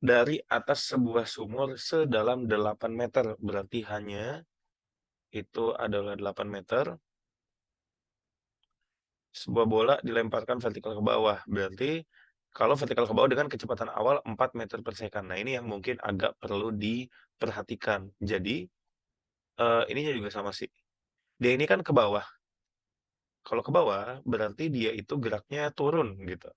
dari atas sebuah sumur sedalam 8 meter. Berarti hanya itu adalah 8 meter. Sebuah bola dilemparkan vertikal ke bawah. Berarti kalau vertikal ke bawah dengan kecepatan awal 4 meter per second. Nah, ini yang mungkin agak perlu diperhatikan. Jadi, ininya juga sama sih. Dia ini kan ke bawah. Kalau ke bawah, berarti dia itu geraknya turun gitu.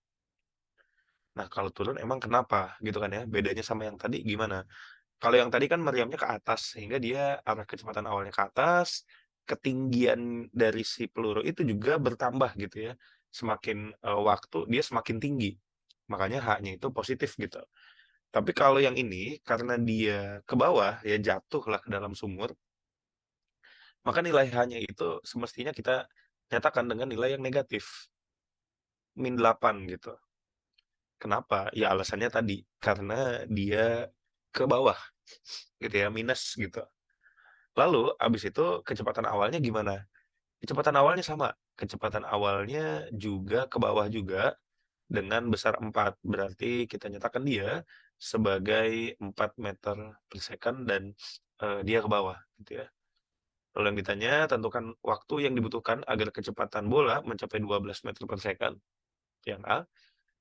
Nah, kalau turun emang kenapa gitu kan ya? Bedanya sama yang tadi gimana? Kalau yang tadi kan meriamnya ke atas, sehingga dia arah kecepatan awalnya ke atas, ketinggian dari si peluru itu juga bertambah gitu ya. Semakin waktu dia semakin tinggi. Makanya H-nya itu positif gitu. Tapi kalau yang ini karena dia ke bawah ya jatuhlah ke dalam sumur, maka nilai H-nya itu semestinya kita nyatakan dengan nilai yang negatif, -8 gitu. Kenapa? Ya alasannya tadi, karena dia ke bawah gitu ya, minus gitu. Lalu abis itu kecepatan awalnya gimana? Kecepatan awalnya sama, kecepatan awalnya juga ke bawah juga dengan besar 4. Berarti kita nyatakan dia sebagai 4 meter per second dan dia ke bawah gitu ya. Lalu yang ditanya, tentukan waktu yang dibutuhkan agar kecepatan bola mencapai 12 meter per second. Yang A.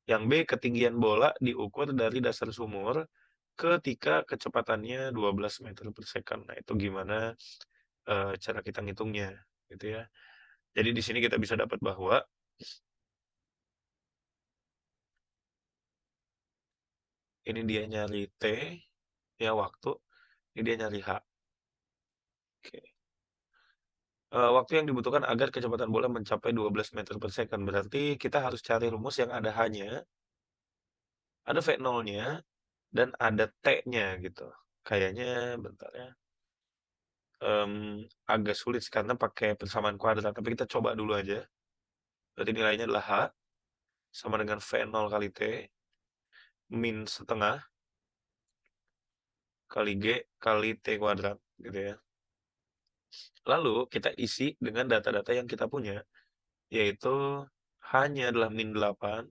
Yang B, ketinggian bola diukur dari dasar sumur ketika kecepatannya 12 meter per second. Nah, itu gimana cara kita ngitungnya gitu ya. Jadi di sini kita bisa dapat bahwa ini dia nyari T, ya waktu, ini dia nyari H. Oke. Waktu yang dibutuhkan agar kecepatan bola mencapai 12 meter per second. Berarti kita harus cari rumus yang ada H-nya, ada V0-nya, dan ada T-nya gitu. Kayaknya bentar ya. Agak sulit karena pakai persamaan kuadrat, tapi kita coba dulu aja. Berarti nilainya adalah H sama dengan V0 kali T min setengah kali G kali T kuadrat gitu ya. Lalu kita isi dengan data-data yang kita punya, yaitu H-nya adalah -8,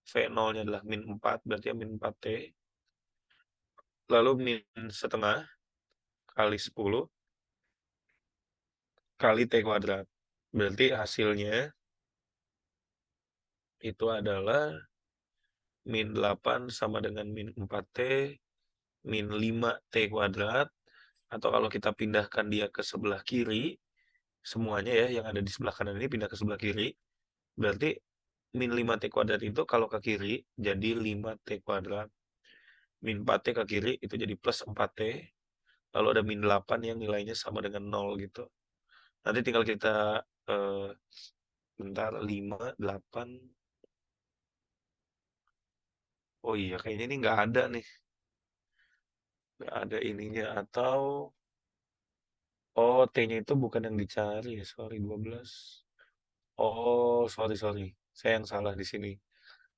V0-nya adalah -4, berarti ya -4T, lalu min setengah kali 10 kali T kuadrat. Berarti hasilnya itu adalah -8 sama dengan -4T min 5T kuadrat, atau kalau kita pindahkan dia ke sebelah kiri, semuanya ya yang ada di sebelah kanan ini pindah ke sebelah kiri, berarti min 5T kuadrat itu kalau ke kiri jadi 5T kuadrat. Min 4T ke kiri itu jadi plus 4T. Lalu ada min 8 yang nilainya sama dengan 0 gitu. Nanti tinggal kita eh, bentar 5, 8. Oh iya kayaknya ini nggak ada nih. Nggak ada ininya. Atau oh T-nya itu bukan yang dicari ya. Sorry 12. Oh sorry sorry. Saya yang salah di sini.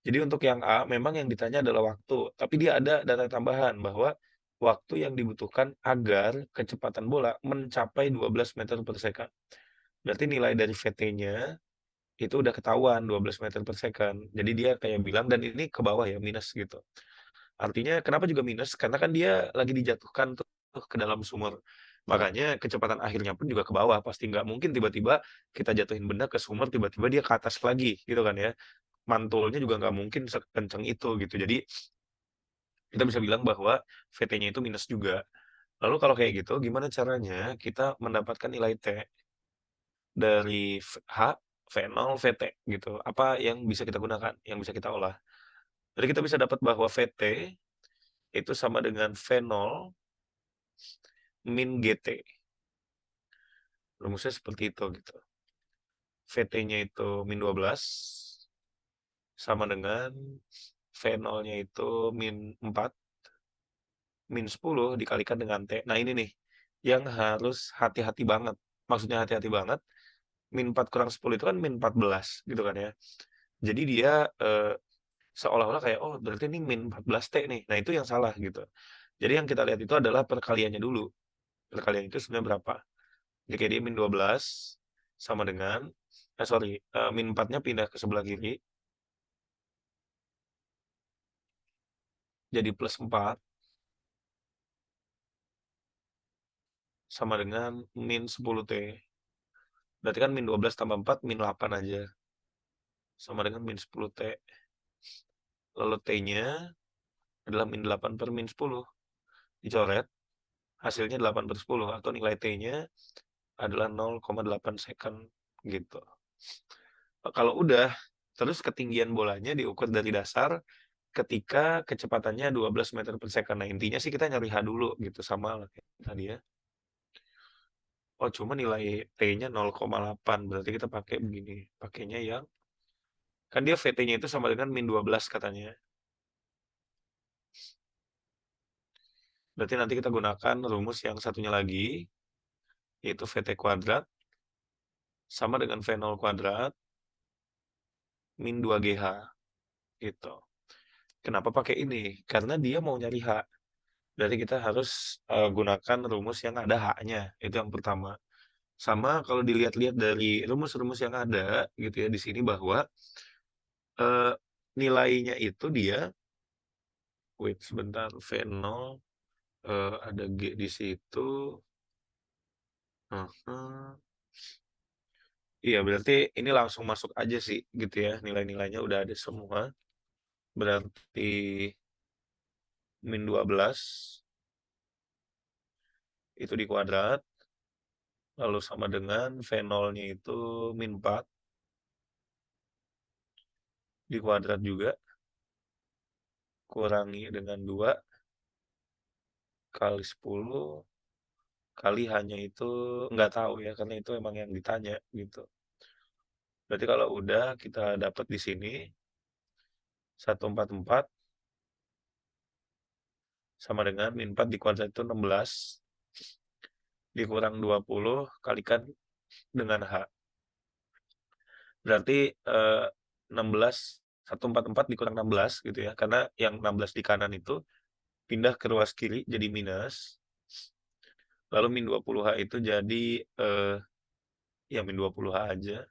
Jadi untuk yang A memang yang ditanya adalah waktu, tapi dia ada data tambahan bahwa waktu yang dibutuhkan agar kecepatan bola mencapai 12 meter per second. Berarti nilai dari VT-nya itu udah ketahuan 12 meter per second. Jadi dia kayak bilang, dan ini ke bawah ya, minus gitu. Artinya kenapa juga minus? Karena kan dia lagi dijatuhkan tuh ke dalam sumur. Makanya kecepatan akhirnya pun juga ke bawah. Pasti nggak mungkin tiba-tiba kita jatuhin benda ke sumur, tiba-tiba dia ke atas lagi gitu kan ya. Mantulnya juga nggak mungkin sekencang itu gitu. Jadi kita bisa bilang bahwa VT-nya itu minus juga. Lalu kalau kayak gitu, gimana caranya kita mendapatkan nilai T dari H, V0, VT gitu? Apa yang bisa kita gunakan, yang bisa kita olah? Jadi kita bisa dapat bahwa VT itu sama dengan V0 min GT. Rumusnya seperti itu gitu. VT-nya itu min 12 sama dengan V0-nya itu min 4 min 10 dikalikan dengan T. Nah ini nih yang harus hati-hati banget. Maksudnya hati-hati banget, min 4 kurang 10 itu kan min 14 gitu kan ya. Jadi dia seolah-olah kayak, oh berarti ini min 14T nih. Nah itu yang salah gitu. Jadi yang kita lihat itu adalah perkaliannya dulu. Perkalian itu sebenarnya berapa. Jadi kayak dia min 12 sama dengan, sorry, min 4-nya pindah ke sebelah kiri. jadi plus 4 sama dengan min 10T. Berarti kan min 12 tambah 4 min 8 aja. Sama dengan min 10T. Lalu T-nya adalah min 8 per min 10. Dicoret, hasilnya 8 per 10. Atau nilai T-nya adalah 0,8 second gitu. Kalau udah, terus ketinggian bolanya diukur dari dasar ketika kecepatannya 12 meter per second. Nah, intinya sih kita nyari H dulu gitu, sama lah kayak tadi ya. Oh, cuma nilai T-nya 0,8. Berarti kita pakai begini. Pakainya yang, kan dia VT-nya itu sama dengan min 12 katanya. Berarti nanti kita gunakan rumus yang satunya lagi, yaitu VT kuadrat sama dengan V0 kuadrat min 2GH. Gitu. Kenapa pakai ini? Karena dia mau nyari H. Berarti kita harus gunakan rumus yang ada H-nya. Itu yang pertama. Sama kalau dilihat-lihat dari rumus-rumus yang ada gitu ya di sini bahwa eh, nilainya itu dia, wait sebentar, V0 ada G di situ. Uh-huh. Iya, berarti ini langsung masuk aja sih gitu ya. Nilai-nilainya udah ada semua. Berarti min 12 itu di kuadrat. Lalu sama dengan V0-nya itu min 4 di kuadrat juga. Kurangi dengan 2 kali 10 kali hanya itu nggak tahu ya, karena itu emang yang ditanya gitu. Berarti kalau udah kita dapat di sini 144 sama dengan min 4 di kuadrat itu 16 dikurang 20 kalikan dengan H. Berarti 16 144 dikurang 16 gitu ya. Karena yang 16 di kanan itu pindah ke ruas kiri jadi minus. Lalu min 20H itu jadi ya min 20H aja.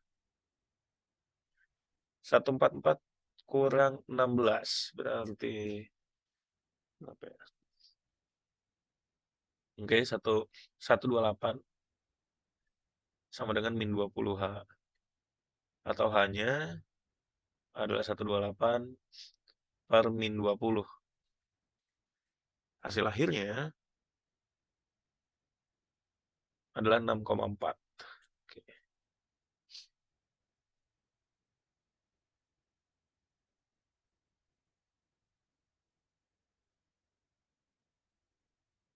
144 kurang 16 berarti berapa ya? Oke, 128 sama dengan min 20H. Atau hanya adalah 128 per min 20. Hasil akhirnya adalah 6,4. Oke,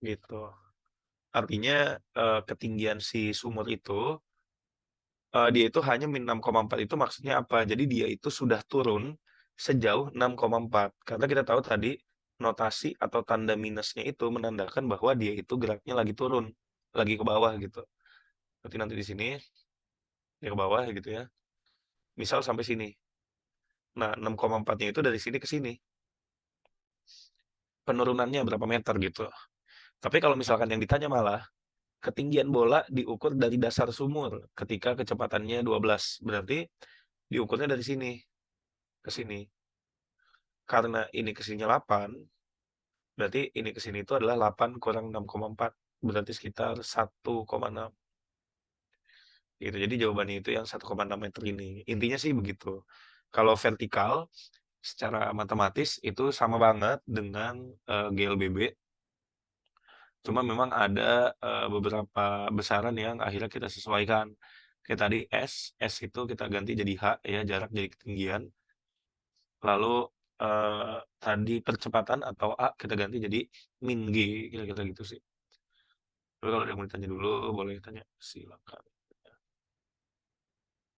gitu. Artinya ketinggian si sumur itu dia itu hanya min 6,4 itu maksudnya apa? Jadi dia itu sudah turun sejauh 6,4. Karena kita tahu tadi notasi atau tanda minusnya itu menandakan bahwa dia itu geraknya lagi turun, lagi ke bawah gitu. Berarti nanti di sini dia ke bawah gitu ya. Misal sampai sini. Nah, 6,4-nya itu dari sini ke sini. Penurunannya berapa meter gitu. Tapi kalau misalkan yang ditanya malah ketinggian bola diukur dari dasar sumur ketika kecepatannya 12. Berarti diukurnya dari sini ke sini. Karena ini ke sini 8, berarti ini ke sini itu adalah 8 kurang 6,4. Berarti sekitar 1,6. Gitu. Jadi jawabannya itu yang 1,6 meter ini. Intinya sih begitu. Kalau vertikal, secara matematis itu sama banget dengan GLBB. Cuma memang ada beberapa besaran yang akhirnya kita sesuaikan. Kayak tadi S itu kita ganti jadi H ya, jarak jadi ketinggian. Lalu tadi percepatan atau A kita ganti jadi min G, kira-kira gitu sih. Tapi kalau ada yang mau ditanya dulu, boleh tanya, silakan.